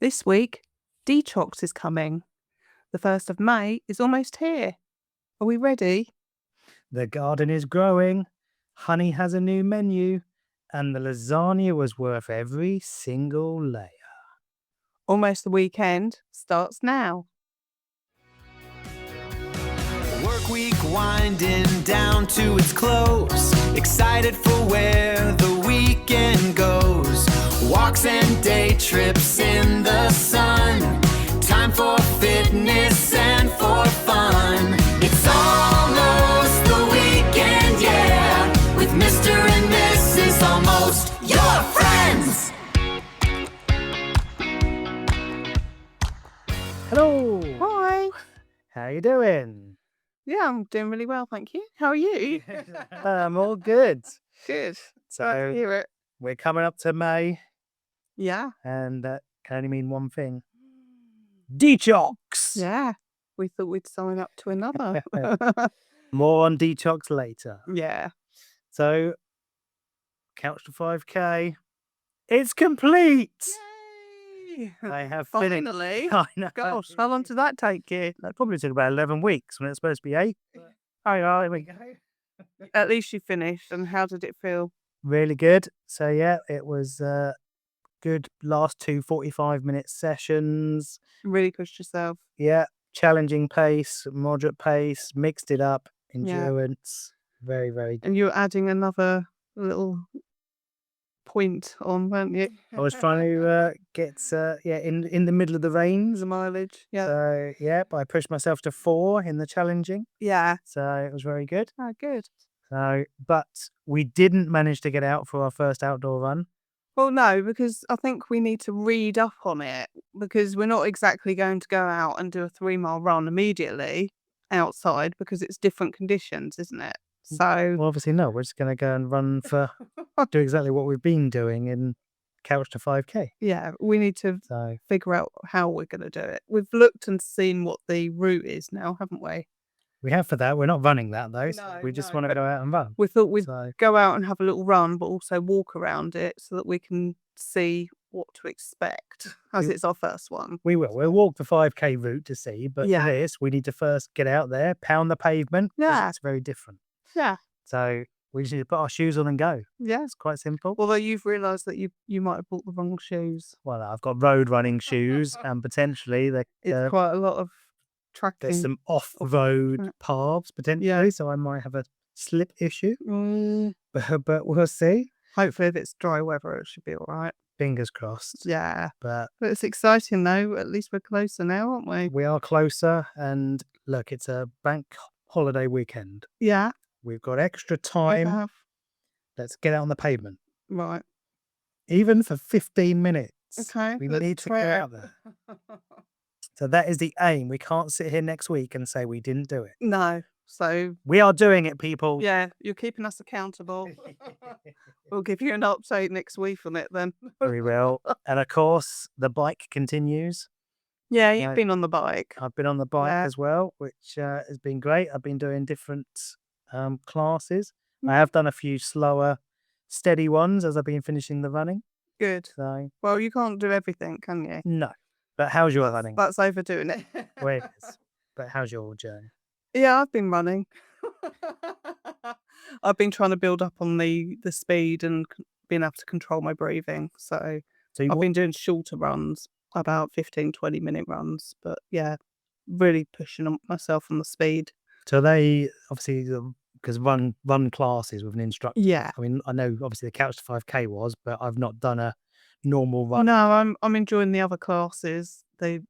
This week, De-Chox is coming. The 1st of May is almost here. Are we ready? The garden is growing, Honey has a new menu, and the lasagna was worth every single layer. Almost the weekend starts now. Work week winding down to its close. Excited for where the weekend goes. Walks and day trips in the sun. Time for fitness and for fun. It's almost the weekend, yeah. With Mr. and Mrs. Almost your friends. Hello! Hi. How you doing? Yeah, I'm doing really well, thank you. How are you? I'm all good. Good. Glad to So hear it. we're coming up to May, Yeah. and that can only mean one thing. De-Chox! Yeah. We thought we'd sign up to another. More on De-Chox later. Yeah. So, Couch to 5K, it's complete! Yay! I have finished. Finally. I know. Gosh, how long did that take you? That probably took about 11 weeks when it's supposed to be 8. Oh, yeah, there we go. At least you finished. And how did it feel? Really good. So, yeah, it was good last 2 45-minute sessions. Really pushed yourself. Yeah, challenging pace, moderate pace, mixed it up, endurance. Very, very good. And you were adding another little point on, weren't you? I was trying to get in the middle of the range. The mileage. Yeah. So, yeah, I pushed myself to 4 in the challenging. Yeah. So, it was very good. Oh, good. So, but we didn't manage to get out for our first outdoor run. Well, no, because I think we need to read up on it, because we're not exactly going to go out and do a 3-mile run immediately outside, because it's different conditions, isn't it? So, Well, obviously, no. We're just going to go and run do exactly what we've been doing in Couch to 5K. yeah, we need to So, figure out how we're going to do it. We've looked and seen what the route is now, haven't we? we have for that. We're not running that, though. No, we just no, want to but go out and run. We thought we'd So, go out and have a little run, but also walk around it so that we can see what to expect, as it's our first one. we will. We'll walk the 5K route to see. But Yeah. for this, we need to first get out there, pound the pavement. 'cause Yeah. It's very different. Yeah. So, we just need to put our shoes on and go. Yeah. It's quite simple. Although you've realised that you might have bought the wrong shoes. Well, I've got road running shoes, and potentially It's quite a lot of tracking. there's some off-road track. paths potentially, Yeah. so I might have a slip issue. Mm, But we'll see. hopefully, if it's dry weather, it should be all right. Fingers crossed. Yeah. But But it's exciting, though. At least we're closer now, aren't we? we are closer, and look, it's a bank holiday weekend. Yeah. We've got extra We time. have. Let's get out on the pavement, Right. even for 15 minutes. Okay. We let's need to try get it out there. So that is the aim. We can't sit here next week and say we didn't do it. No. So, We are doing it, people. yeah, you're keeping us accountable. We'll give you an update next week on it then. We will. And of course, the bike continues. Yeah, Yeah. you've been on the bike. I've been on the bike Yeah. as well, which has been great. I've been doing different classes. Mm. I have done a few slower, steady ones as I've been finishing the running. Good. So, Well, you can't do everything, can you? no. But how's your running? That's overdoing it. Well, it is. But how's your journey? Yeah, I've been running. I've been trying to build up on the speed and being able to control my breathing. So So you I've been doing shorter runs, about 15, 20-minute runs. But yeah, really pushing myself on the speed. So they obviously, because run classes with an instructor. Yeah. I mean, I know obviously the Couch to 5K was, but I've not done a normal run. No, I'm enjoying the other classes. They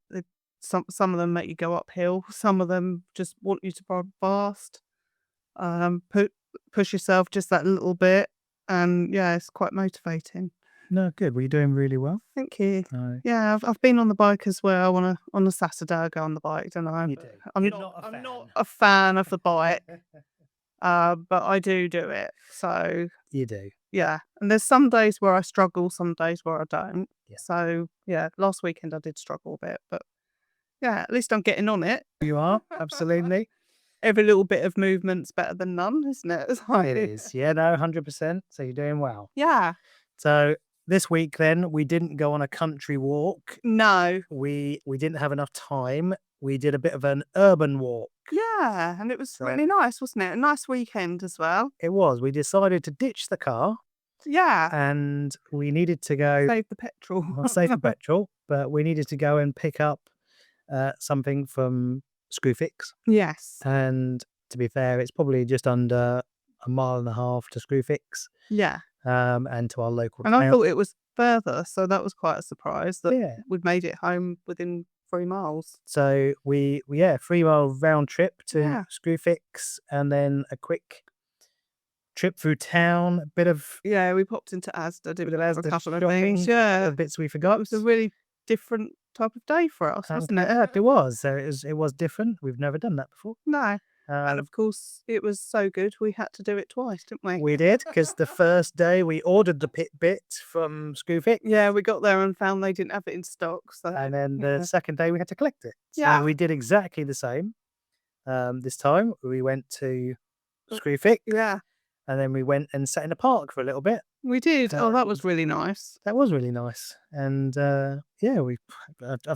some of them make you go uphill. Some of them just want you to run fast. Push yourself just that little bit, and yeah, it's quite motivating. No, good. Well, you're doing really well. Thank you. No, Yeah, I've been on the bike as well. On a Saturday, I go on the bike, don't I? you do. I'm You're not. not a I'm not fan. a fan of the bike, but I do it. So You do. yeah, and there's some days where I struggle, some days where I don't. Yeah. So yeah, last weekend I did struggle a bit, but yeah, at least I'm getting on it. You are, absolutely. Every little bit of movement's better than none, isn't it? It is. Yeah, no, 100%. So you're doing well. Yeah. So this week then we didn't go on a country walk. No. We didn't have enough time. We did a bit of an urban walk. Yeah, and it was So- really nice, wasn't it? A nice weekend as well. It was. We decided to ditch the car Yeah. and we needed to go Save the petrol. well, save the petrol, but we needed to go and pick up something from Screwfix. Yes. And to be fair, it's probably just under 1.5 miles to Screwfix Yeah. and to our local And I town. thought it was further, so that was quite a surprise that Yeah. we'd made it home within 3 miles. So we 3-mile round trip to Yeah. Screwfix and then a quick trip through town, a bit of Yeah, we popped into Asda, did bit of a Asda couple of shopping, things. Yeah. bits we It forgot. was a really different type of day for us, wasn't it? Yeah, it was. So it was different. We've never done that before. No. And Um, of course, it was so good, we had to do it twice, didn't we? we did because the first day we ordered the pit bit from Screwfix. Yeah, we got there and found they didn't have it in stock. So And then the yeah. second day we had to collect it. So Yeah. we did exactly the same. This time we went to Screwfix Yeah, and then we went and sat in the park for a little bit. we did. Oh, that was really nice. That was really nice. And yeah,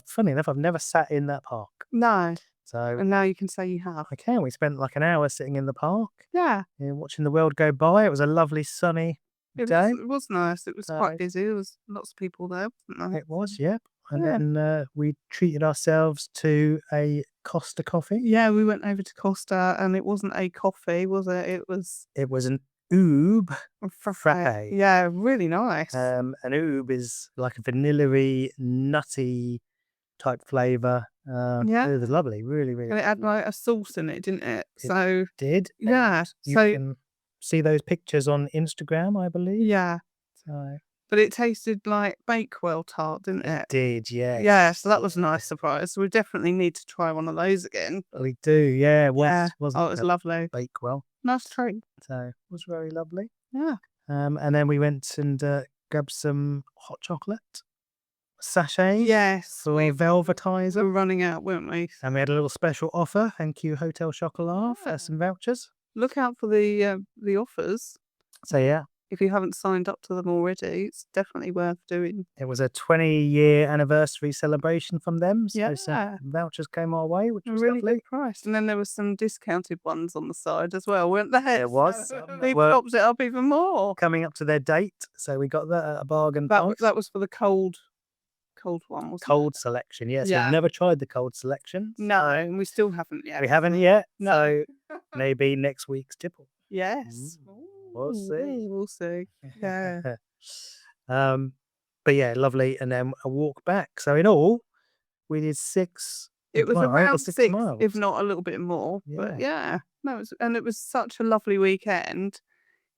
funny enough, I've never sat in that park. No. So And now you can say you have. I can. We spent like an hour sitting in the park, Yeah. watching the world go by. It was a lovely sunny day. It was nice. It was So- quite busy. There was lots of people there, wasn't there? It was, yeah. And Yeah. then we treated ourselves to a Costa coffee. Yeah, we went over to Costa and it wasn't a coffee, was it? It was It was an OOB. a Frappe. Yeah, really nice. An OOB is like a vanilla-y, nutty type flavour. Yeah. It was lovely. Really, really And it had like a sauce in it, didn't it? So did. And yeah. You So can see those pictures on Instagram, I believe. yeah. So But it tasted like Bakewell tart, didn't it? did, yeah. Yeah, so that was a nice surprise. We definitely need to try one of those again. We do, yeah. It was, Yeah. wasn't Oh, it was it? lovely. Bakewell. Nice treat. So it was very lovely. Yeah. And then we went and grabbed some hot chocolate sachets Yes. for a We velvetizer. were running out, weren't we? And we had a little special offer. Thank you, Hotel Chocolat, Yeah. for some vouchers. Look out for the offers. So yeah, If you haven't signed up to them already, it's definitely worth doing. it was a 20-year anniversary celebration from them. So Yeah. some vouchers came our way, which A was really lovely. good price. And then there was some discounted ones on the side as well, weren't there? There was. So Some they were topped it up even more. coming up to their date. So we got that at a bargain price. That was for the cold one, wasn't Cold selection, yes. Yeah. We've never tried the cold selection. it? No, and we still haven't yet. We haven't yet. No. So maybe next week's tipple. Yes. We'll see. We'll see. Yeah. But yeah, lovely. And then a walk back. So in all, we did 6. It was miles, around 6, miles. if not a little bit more. But yeah, no, it was such a lovely weekend.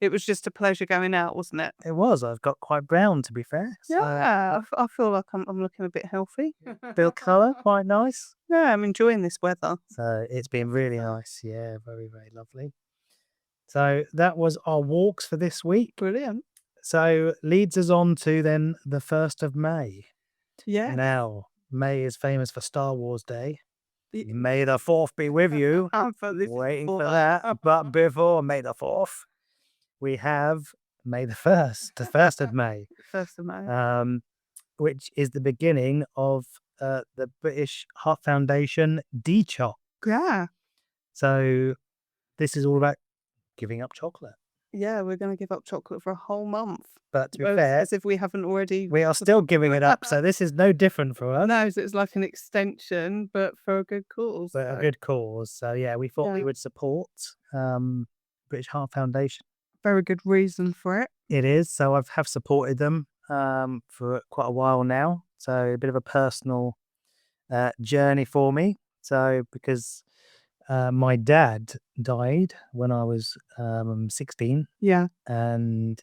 It was just a pleasure going out, wasn't it? It was. I've got quite brown, to be fair. So Yeah, I feel like I'm looking a bit healthy. Bill colour, quite nice. Yeah, I'm enjoying this weather. So it's been really nice. Yeah, very, very lovely. So that was our walks for this week. Brilliant. So leads us on to then the 1st of May. Yeah. Now, May is famous for Star Wars Day. Y- May the 4th be with you. But this is Waiting for for that. But before May the 4th, we have May the 1st, the 1st of May, 1st of May. which is the beginning of the British Heart Foundation De-Chox. Yeah. So this is all about giving up chocolate. Yeah, we're going to give up chocolate for a whole month. But to be As- fair, as if we haven't already. we are still giving it up. So this is no different for us. No, so it's like an extension, but for a good cause. But a so good cause. So yeah, we thought we Yeah. would support British Heart Foundation. Very good reason for it. It is. So have supported them for quite a while now. So a bit of a personal journey for me. So because my dad died when I was 16, Yeah. and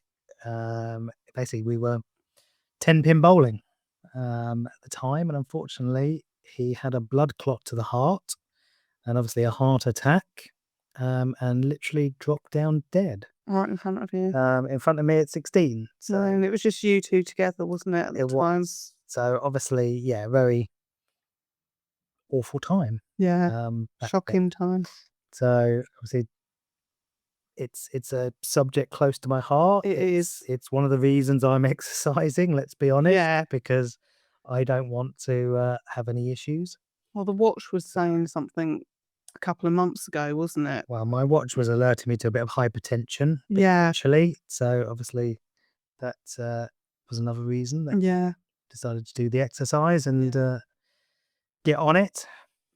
basically we were 10-pin bowling at the time, and unfortunately he had a blood clot to the heart and obviously a heart attack, and literally dropped down dead Right in front of you. in front of me at 16. So So, and it was just you two together, wasn't it? At the it time? was. So obviously, yeah, very awful time. Yeah. Back then. Shocking time. So obviously it's a subject close to my heart. It is. It's one of the reasons I'm exercising, let's be honest, Yeah. because I don't want to have any issues. Well, the watch was saying something a couple of months ago, wasn't it? Well, my watch was alerting me to a bit of hypertension, Yeah. actually. So obviously that was another reason that Yeah. decided to do the exercise and get on it.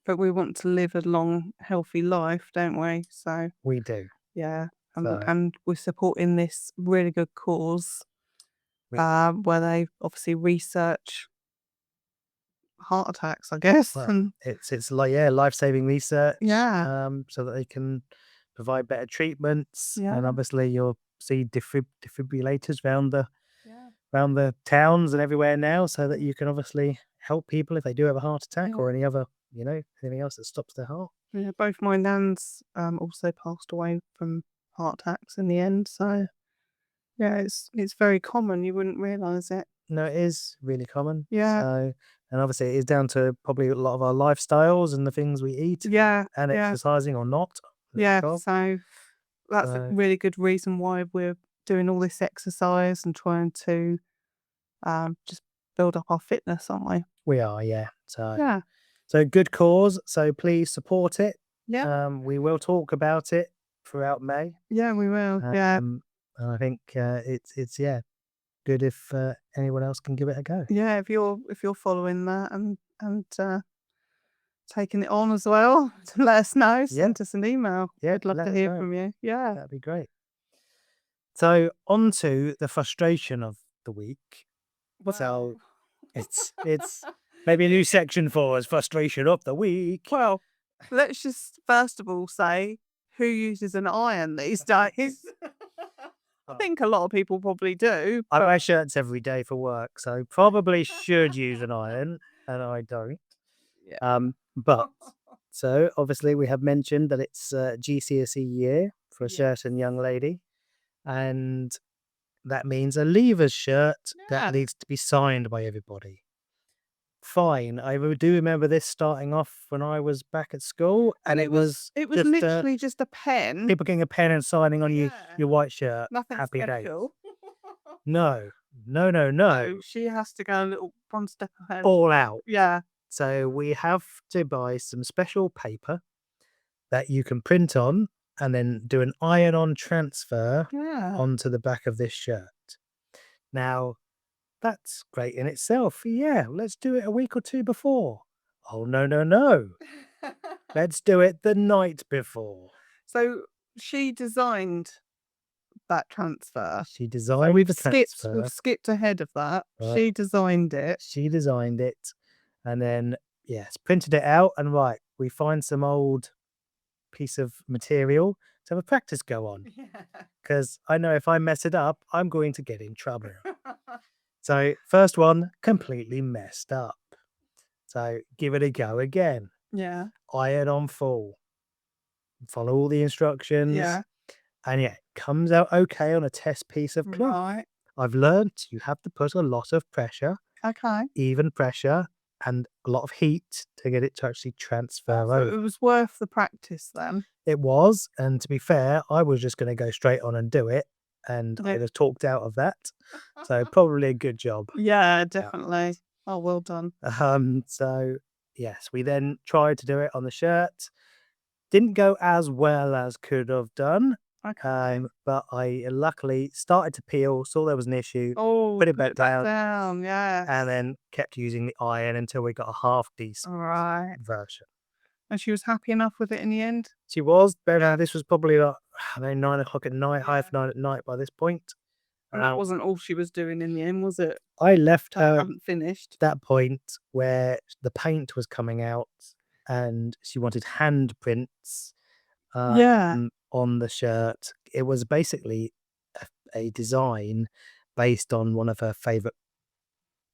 But we want to live a long, healthy life, don't we? So, We do. yeah. So- And we're supporting this really good cause We- where they obviously research heart attacks, I guess. Well, And it's like life-saving research. Yeah. So that they can provide better treatments. Yeah. And obviously you'll see defibrillators around yeah. the towns and everywhere now, so that you can obviously help people if they do have a heart attack Yeah. or any other, anything else that stops their heart. Yeah, both my nans also passed away from heart attacks in the end. So, yeah, it's very common. You wouldn't realise it. No, it is really common. Yeah. So, and obviously it is down to probably a lot of our lifestyles and the things we eat Yeah. and yeah. exercising or not. Yeah. of. So that's a So- really good reason why we're doing all this exercise and trying to just build up our fitness, aren't we? We are, yeah. Yeah. So good cause. So please support it. Yeah. We will talk about it throughout May. Yeah, we will. Yeah. And I think it's good if anyone else can give it a go. Yeah. If you're following that and taking it on as well, to let us know. Send us an email. Yeah, We'd love let to us hear know. from you. Yeah. That'd be great. So on to the frustration of the week. So it's maybe a new section for us, frustration of the week. Well, let's just first of all say who uses an iron these days. I think a lot of people probably do. I wear shirts every day for work, so probably should use an iron, and I don't. Yeah. But so obviously we have mentioned that it's GCSE year for a certain young lady, and that means a leavers shirt Yeah. that needs to be signed by everybody. Fine, I do remember this starting off when I was back at school, and it was It was just, literally just a pen. people getting a pen and signing on Yeah. your white shirt. Nothing Happy days. special. No. So she has to go a little one step ahead. All out. Yeah. So we have to buy some special paper that you can print on and then do an iron-on transfer Yeah. onto the back of this shirt. Now, that's great in itself. Yeah, let's do it a week or two before. Oh, no. Let's do it the night before. So she designed that transfer. She designed We've the transfer. we've skipped ahead of that. Right. She designed it. She designed it and then, yes, printed it out. And right, we find some old piece of material to have a practice go on. Because I know if I mess it up, I'm going to get in trouble. So first one, completely messed up. So give it a go again. Yeah. Iron on full. Follow all the instructions. Yeah. And yeah, it comes out okay on a test piece of cloth. Right. I've learnt you have to put a lot of pressure, Okay. even pressure, and a lot of heat to get it to actually transfer So over. it was worth the practice then. It was, and to be fair, I was just going to go straight on and do it, and Yeah. I was talked out of that. So probably a good job. Yeah, definitely. Oh, well done. So yes, we then tried to do it on the shirt. Didn't go as well as could have done. Okay. But I luckily started to peel, saw there was an issue, Oh, put it back down, yeah. and then kept using the iron until we got a half decent Right. version. And she was happy enough with it in the end? She was, but this was probably like 9 o'clock at night, Yeah. 9 at night by this point. And that wasn't all she was doing in the end, was it? I left That her hadn't finished. that point where the paint was coming out and she wanted handprints Yeah. on the shirt. It was basically a design based on one of her favourite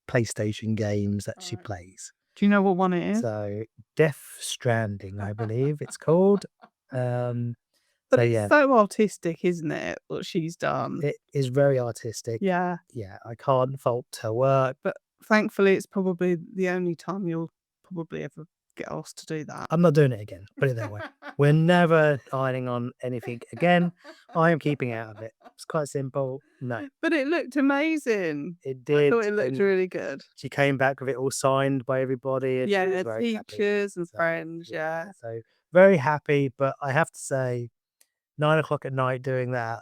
PlayStation games that she Right. plays. Do you know what one it is? So Death Stranding, I believe it's called. But so it's yeah, so artistic, isn't it? What she's done. it is very artistic. Yeah. Yeah, I can't fault her work. But thankfully, it's probably the only time you'll probably ever get asked to do that. I'm not doing it again. Put it that way. We're never ironing on anything again. I am keeping out of it. It's quite simple. No, But it looked amazing. it I did. thought it looked and really good. she came back with it all signed by everybody. And Yeah, she was their very happy. teachers and So, friends. Yeah. So very happy. But I have to say, 9 o'clock at night doing that,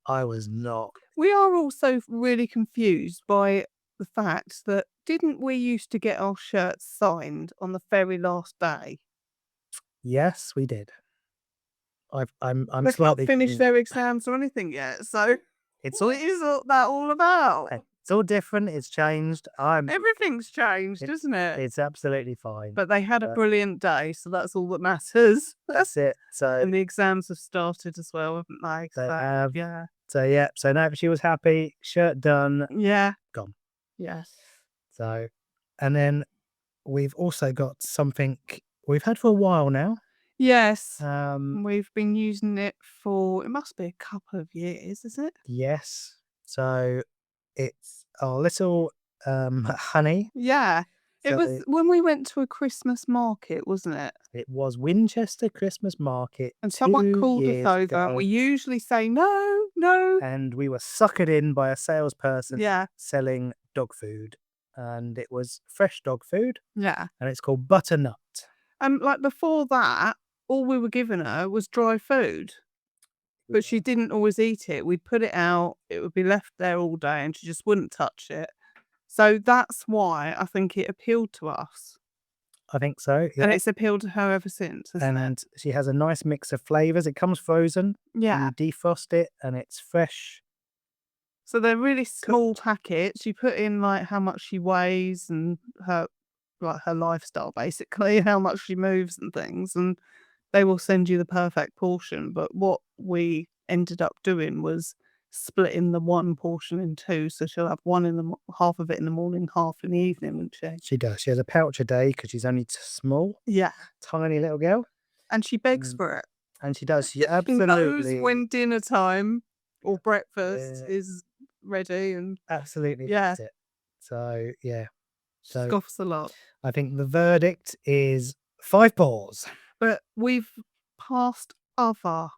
I was not. We are also really confused by the fact that didn't we used to get our shirts signed on the very last day? Yes, we did. I'm They haven't slightly finished their exams or anything yet. So It's what is that all about? It's all different. It's changed. Everything's changed, It's- isn't it? It's absolutely fine. But they had a but- brilliant day, so that's all that matters. That's it. So And the exams have started as well, haven't they? they So, have. yeah. So yeah. So no, she was happy. Shirt done. Yeah. Gone. Yes. So, and then we've also got something we've had for a while now. Yes. Um, We've been using it for, it must be a couple of years, is it? yes. So it's our little honey. Yeah. It So was when we went to a Christmas market, wasn't it? It was Winchester Christmas Market. And someone 2 called us years over, ago, and we usually say, no, no. and we were suckered in by a salesperson Yeah. selling dog food, and it was fresh dog food, Yeah. and it's called butternut. And like before that, all we were giving her was dry food. But she didn't always eat it. We'd put it out, it would be left there all day, and she just wouldn't touch it. So that's why I think it appealed to us. I think so. And Yeah. it's appealed to her ever since, hasn't it? And she has a nice mix of flavors. It comes frozen. Yeah. You defrost it, and it's fresh. So they're really small packets. You put in like how much she weighs and her lifestyle basically, how much she moves and things, and they will send you the perfect portion. But what we ended up doing was splitting the one portion in two, so she'll have one in the half of it in the morning, half in the evening, won't she? She does. She has a pouch a day because she's only small, Yeah, tiny little girl, and she begs for it. and she does. She She knows absolutely, when dinner time or breakfast Yeah. is ready, and absolutely Yeah. loves it. So yeah, she So- scoffs a lot. I think the verdict is 5 paws. But we've passed other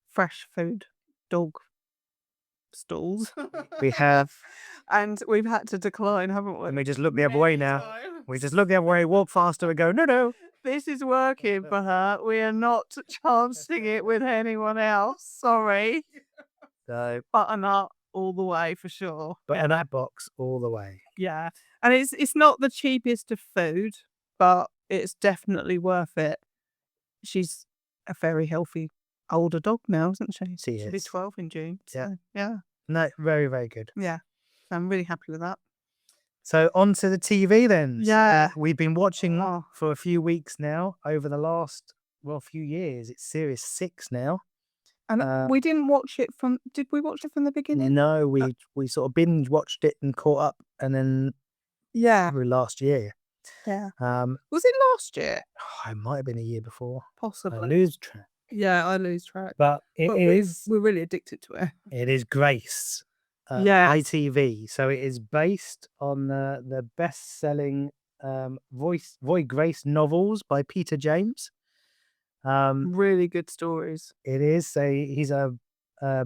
fresh food dog stalls. We have, And we've had to decline, haven't we? and we just look the other way now. Times. We just look the other way, walk faster, and go, no. This is working for her. We are not chancing it with anyone else. Sorry. So Butternut all the way for sure. butternut box all the way. Yeah. And it's not the cheapest of food, but it's definitely worth it. She's a very healthy older dog now, isn't she? She She'll be is. 12 in June. Yeah. So, yeah. No, very, very good. Yeah. I'm really happy with that. So on to the TV then. Yeah. We've been watching Oh. for a few weeks now, over the last, few years. It's series 6 now. And we didn't watch it from, did we watch it from the beginning? No, we sort of binge watched it and caught up, and then Yeah. through last year. Yeah. Um, Was it last year? it might have been a year before. I Possibly. lose track. Yeah, I lose track. But it But is we're really addicted to it. it is Grace. Yeah. ITV. So it is based on the best-selling Roy Grace novels by Peter James. Really good stories. It is. So he's a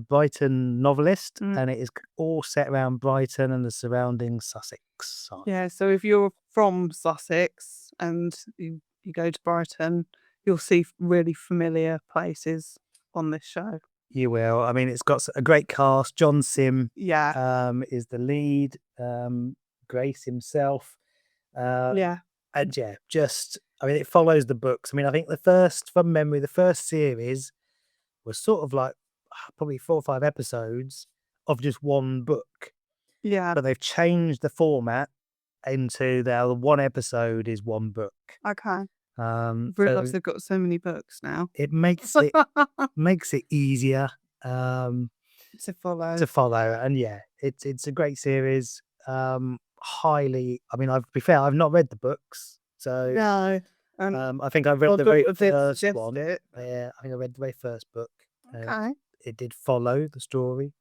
Brighton novelist, Mm. and it is all set around Brighton and the surrounding Sussex side. Yeah, so if you're from Sussex and you go to Brighton, you'll see really familiar places on this show. You will. I mean, it's got a great cast. John Sim Yeah. is the lead. Grace himself. Yeah. And yeah, I mean, it follows the books. I mean, I think from memory, the first series was sort of like probably 4 or 5 episodes of just one book. Yeah. But they've changed the format into their one episode is one book. Okay. So Realised they've got so many books now. it makes it easier to follow. to follow. And yeah, it's a great series. Highly, I mean, to be fair, I've not read the books, so No. I think I read the very first suggest one. it. Yeah, I think I read the very first book. Okay. It did follow the story.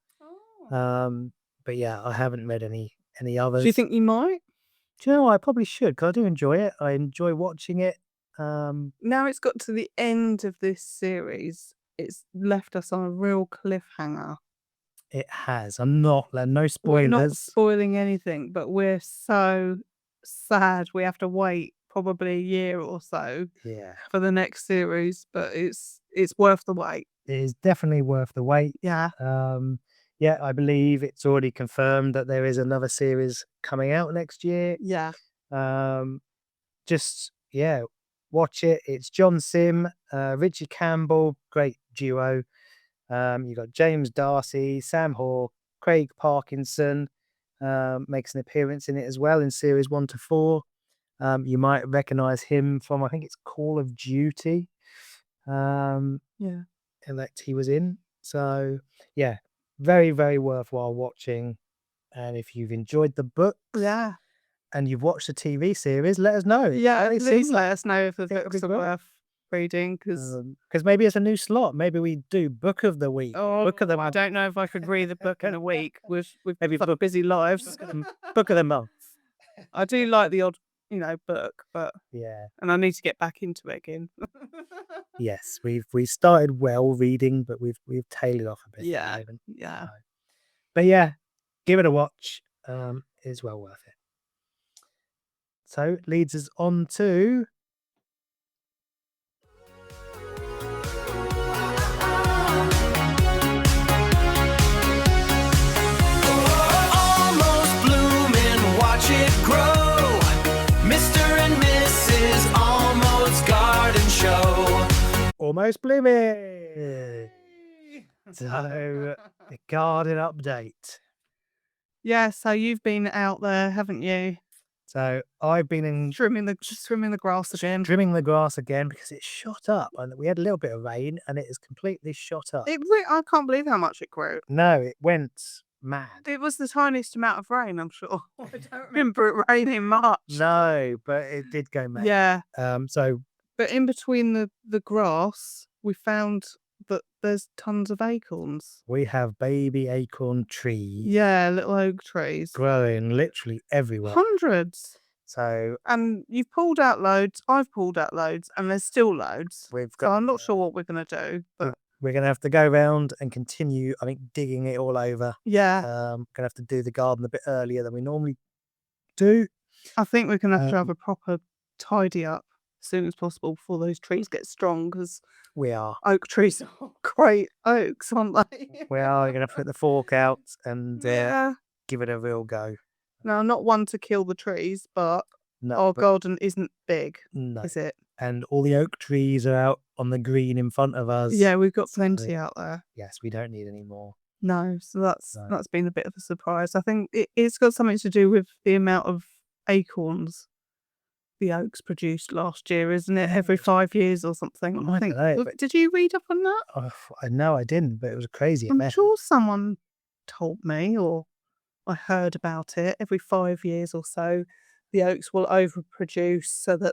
Oh. But yeah, I haven't read any others. Do you think you might? Do you know what? I probably should, because I do enjoy it. I enjoy watching it. Now it's got to the end of this series. It's left us on a real cliffhanger. It has. I'm not. No We're not spoilers. spoiling anything, but we're so sad we have to wait probably a year or so Yeah, for the next series, but it's worth the wait. it is definitely worth the wait. Yeah. Yeah, I believe it's already confirmed that there is another series coming out next year. Yeah. Just watch it. It's John Sim, Richie Campbell, great duo. You've got James Darcy, Sam Hoare, Craig Parkinson makes an appearance in it as well in series 1 to 4. You might recognize him from, I think it's Call of Duty. Yeah. That he was in. So yeah, very, very worthwhile watching. And if you've enjoyed the book, Yeah. and you've watched the TV series, let us know. Yeah, Very please similar. let us know if the Think books it'll are be worth reading, because Because maybe it's a new slot. Maybe we do book of the week. Book of the I month. don't know if I could read a book in a week with Maybe such busy lives. Book of the month. I do like the odd, book, but Yeah. and I need to get back into it again. Yes, we started well reading, but we've tailored off a bit. at the moment. Yeah. But yeah, give it a watch. It's well worth it. So it leads us on to Almost blooming, watch it grow. Mr. and Mrs. Almost Garden Show. Almost Blooming. So the garden update. Yeah, so you've been out there, haven't you? So I've been in Trimming the grass again. trimming the grass again because it's shot up, and we had a little bit of rain, and it is completely shot up. I can't believe how much it grew. No, it went mad. It was the tiniest amount of rain, I'm sure. I don't remember it raining much. No, but it did go mad. Yeah, So but in between the grass, we found that there's tons of acorns. we have baby acorn trees Yeah, little oak trees. growing literally everywhere. Hundreds. So And you've pulled out loads, I've pulled out loads, and there's still loads. we've So got. I'm not sure what we're going to do, but We're gonna have to go round and continue. I think digging it all over. yeah, Gonna have to do the garden a bit earlier than we normally do. I think we're going to have to have a proper tidy up as soon as possible before those trees get strong, because We are. oak trees are great oaks, aren't they? We are gonna put the fork out and Yeah. give it a real go. Now, I'm not one to kill the trees, but No, our but garden isn't big, no. is it? And all the oak trees are out on the green in front of us. Yeah, we've got so plenty out there. Yes, we don't need any more. No, so that's No. been a bit of a surprise. I think it's got something to do with the amount of acorns the oaks produced last year, isn't it? Every 5 years or something. I don't know, but- Did you read up on that? Oh, no, I didn't, but it was a crazy I'm amount. sure someone told me, or I heard about it. Every 5 years or so, the oaks will overproduce so that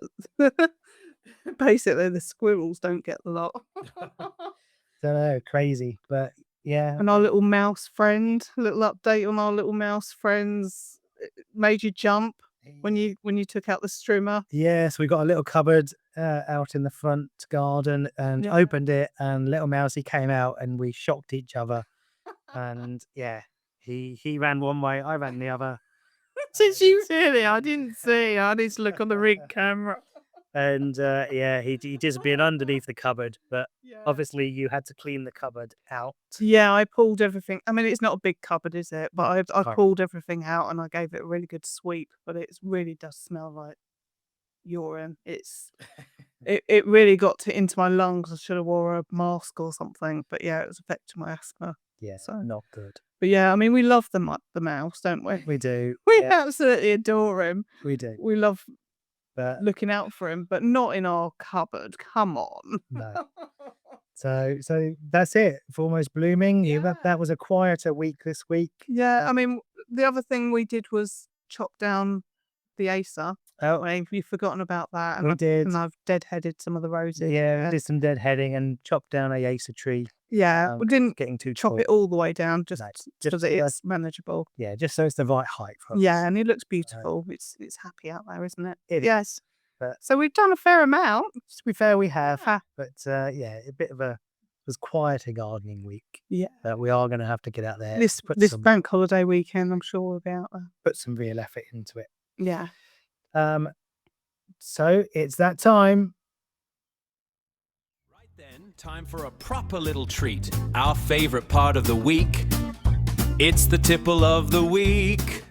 basically the squirrels don't get the lot. Don't know, crazy, but yeah. And our little mouse friend, a little update on our little mouse friends, it made you jump when you took out the strimmer. Yes, we got a little cupboard out in the front garden and Yeah. opened it, and little Mousy came out, and we shocked each other. And yeah, he ran one way, I ran the other, Did you really? I didn't see. I need to look on the rig camera. and yeah, he disappeared underneath the cupboard. But Yeah. obviously, you had to clean the cupboard out. Yeah, I pulled everything. I mean, it's not a big cupboard, is it? But I Right. pulled everything out and I gave it a really good sweep. But it really does smell like urine. It really got into my lungs. I should have wore a mask or something. But yeah, it was affecting my asthma. Yeah, So- not good. But yeah, I mean, we love the mouse, don't we? We do. We yeah, absolutely adore him. we do. We love But looking out for him, but not in our cupboard. Come on. no. So that's it for Almost Blooming. Yeah. That was a quieter week this week. Yeah, I mean, the other thing we did was chop down the Acer. Oh, You've forgotten about that. we did. And I've deadheaded some of the roses. Yeah, did some deadheading and chopped down a Acer tree. Yeah, we didn't Getting too chop tall. it all the way down, just No, so just that the- it's manageable. Yeah, just so it's the right height for us. Yeah, and it looks beautiful. It's happy out there, isn't it? It is. Yes. But So we've done a fair amount. to be fair, we have. Yeah. But yeah, a bit of a was quieter gardening week. Yeah. But we are going to have to get out there. This bank holiday weekend, I'm sure we'll be out there. Put some real effort into it. Yeah. So it's that time. Right then, time for a proper little treat. Our favourite part of the week. It's the tipple of the week.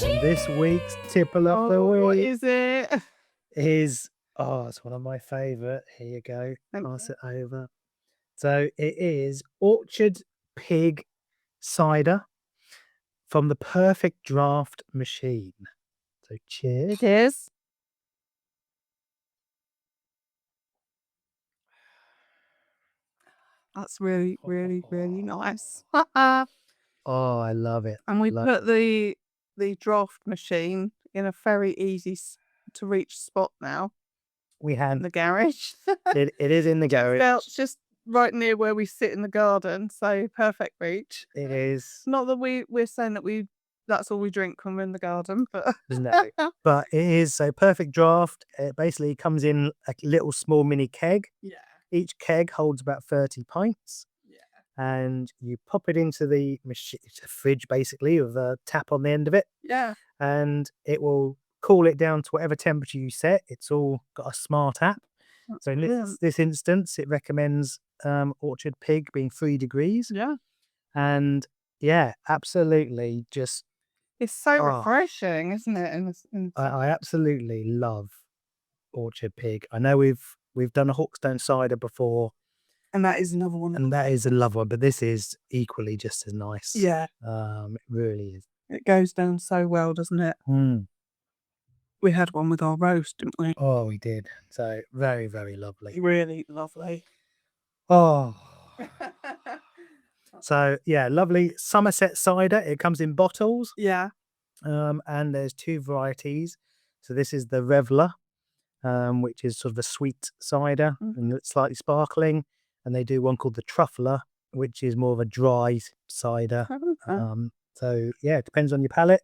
And this week's tipple of the week. What is it? It's one of my favourite. Here you go. Pass it over. So it is Orchard Pig cider from the Perfect Draft machine. So cheers. Cheers. That's really, really, really nice. Oh, I love it. And we put the draft machine in a very easy to reach spot now. We had in the garage. it is in the garage. Well, just right near where we sit in the garden, so perfect reach. It is. Not that we're saying that that's all we drink when we're in the garden, but No. But it is so Perfect Draft. It basically comes in a little small mini keg. yeah. Each keg holds about 30 pints. And you pop it into the machine, it's a fridge basically with a tap on the end of it. Yeah. And it will cool it down to whatever temperature you set. It's all got a smart app. So in this instance, it recommends Orchard Pig being 3 degrees. Yeah. And yeah, absolutely just... It's so refreshing, isn't it? I absolutely love Orchard Pig. I know we've done a Hawkstone cider before. And that is another one. And that is a love one, but this is equally just as nice. Yeah. It really is. It goes down so well, doesn't it? We had one with our roast, didn't we? Oh, we did. So very, very lovely. Really lovely. Oh. So yeah, lovely Somerset cider. It comes in bottles. Yeah. And there's 2 varieties. So this is the Reveler, which is sort of a sweet cider and it's slightly sparkling. And they do one called the Truffler, which is more of a dry cider. So yeah, it depends on your palate.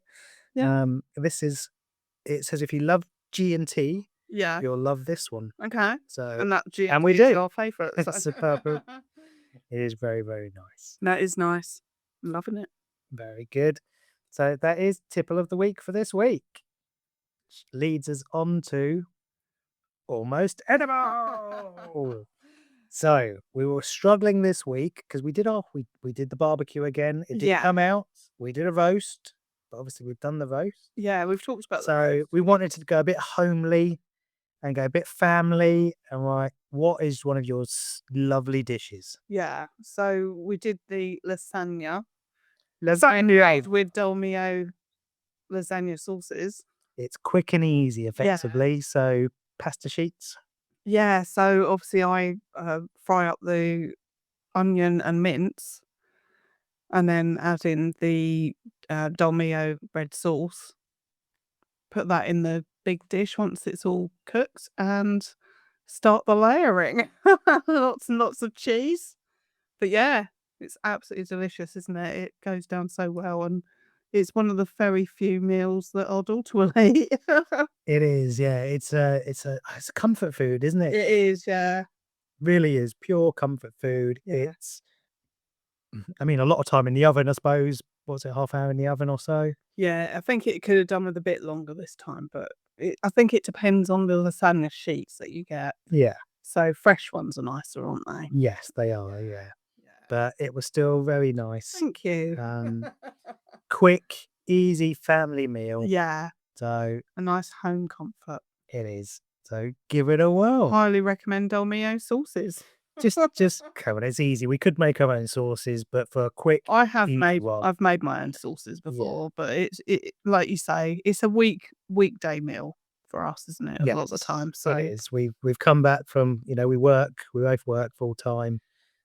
Yeah. It says if you love G&T, yeah, you'll love this one. Okay. So And that G&T and we is do. our favourite. It's superb. It is very, very nice. That is nice. Loving it. Very good. So that is tipple of the week for this week. Which leads us on to almost edible. So we were struggling this week because we did the barbecue again. It did come out. We did a roast, but obviously we've done the roast. Yeah, we've talked about that. So we wanted to go a bit homely and go a bit family. And what is one of your lovely dishes? Yeah, so we did the lasagna. Lasagna with Dolmio lasagna sauces. It's quick and easy, effectively. So pasta sheets. Yeah, so obviously I fry up the onion and mince and then add in the Dolmio red sauce. Put that in the big dish once it's all cooked and start the layering. Lots and lots of cheese. But yeah, it's absolutely delicious, isn't it? It goes down so well and it's one of the very few meals that our daughter will eat. It is, yeah. It's a comfort food, isn't it? It is, yeah. Really is pure comfort food. Yeah. I mean, a lot of time in the oven, I suppose. What's it, half hour in the oven or so? Yeah, I think it could have done with a bit longer this time, but I think it depends on the lasagna sheets that you get. Yeah. So fresh ones are nicer, aren't they? Yes, they are. Yeah. But it was still very nice. Thank you. Quick, easy family meal. Yeah. So a nice home comfort. It is. So give it a whirl. Highly recommend Dolmio sauces. Just come on, it's easy. We could make our own sauces, but for a quick, I've made my own sauces before, but it's like you say, it's a weekday meal for us, isn't it? A lot of the time. So it is. We've come back from, we both work full time.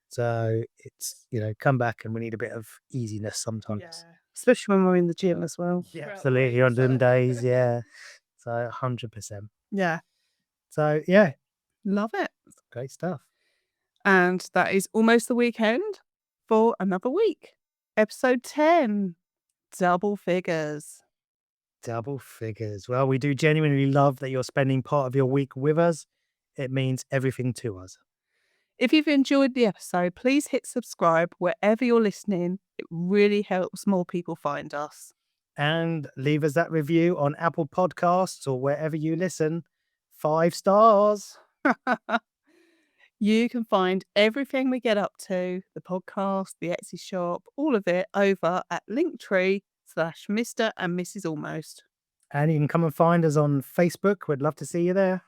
So it's, come back and we need a bit of easiness sometimes. Yeah. Especially when we're in the gym as well. Yeah, absolutely. On them days, yeah. So 100%. Yeah. So yeah. Love it. Great stuff. And that is almost the weekend for another week. Episode 10. Double figures. Double figures. Well, we do genuinely love that you're spending part of your week with us. It means everything to us. If you've enjoyed the episode, please hit subscribe wherever you're listening. It really helps more people find us. And leave us that review on Apple Podcasts or wherever you listen. 5 stars. You can find everything we get up to, the podcast, the Etsy shop, all of it over at Linktree/Mr. and Mrs. Almost. And you can come and find us on Facebook. We'd love to see you there.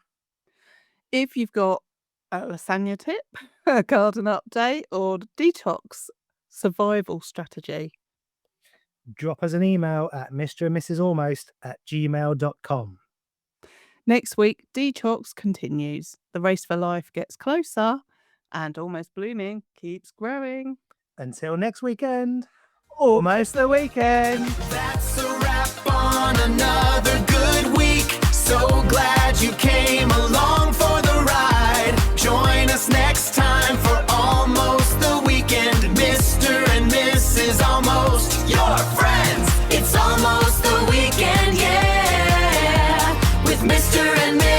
If you've got a lasagna tip, a garden update, or detox survival strategy, drop us an email at mrandmrsalmost@gmail.com. Next week, De-Chox continues. The race for life gets closer and Almost Blooming keeps growing. Until next weekend, almost the weekend. That's a wrap on another good week. So glad you came along for the ride. Join us next time for Almost the Weekend. Mr. and Mrs. Almost, your friends. It's almost the weekend, yeah. With Mr. and Mrs.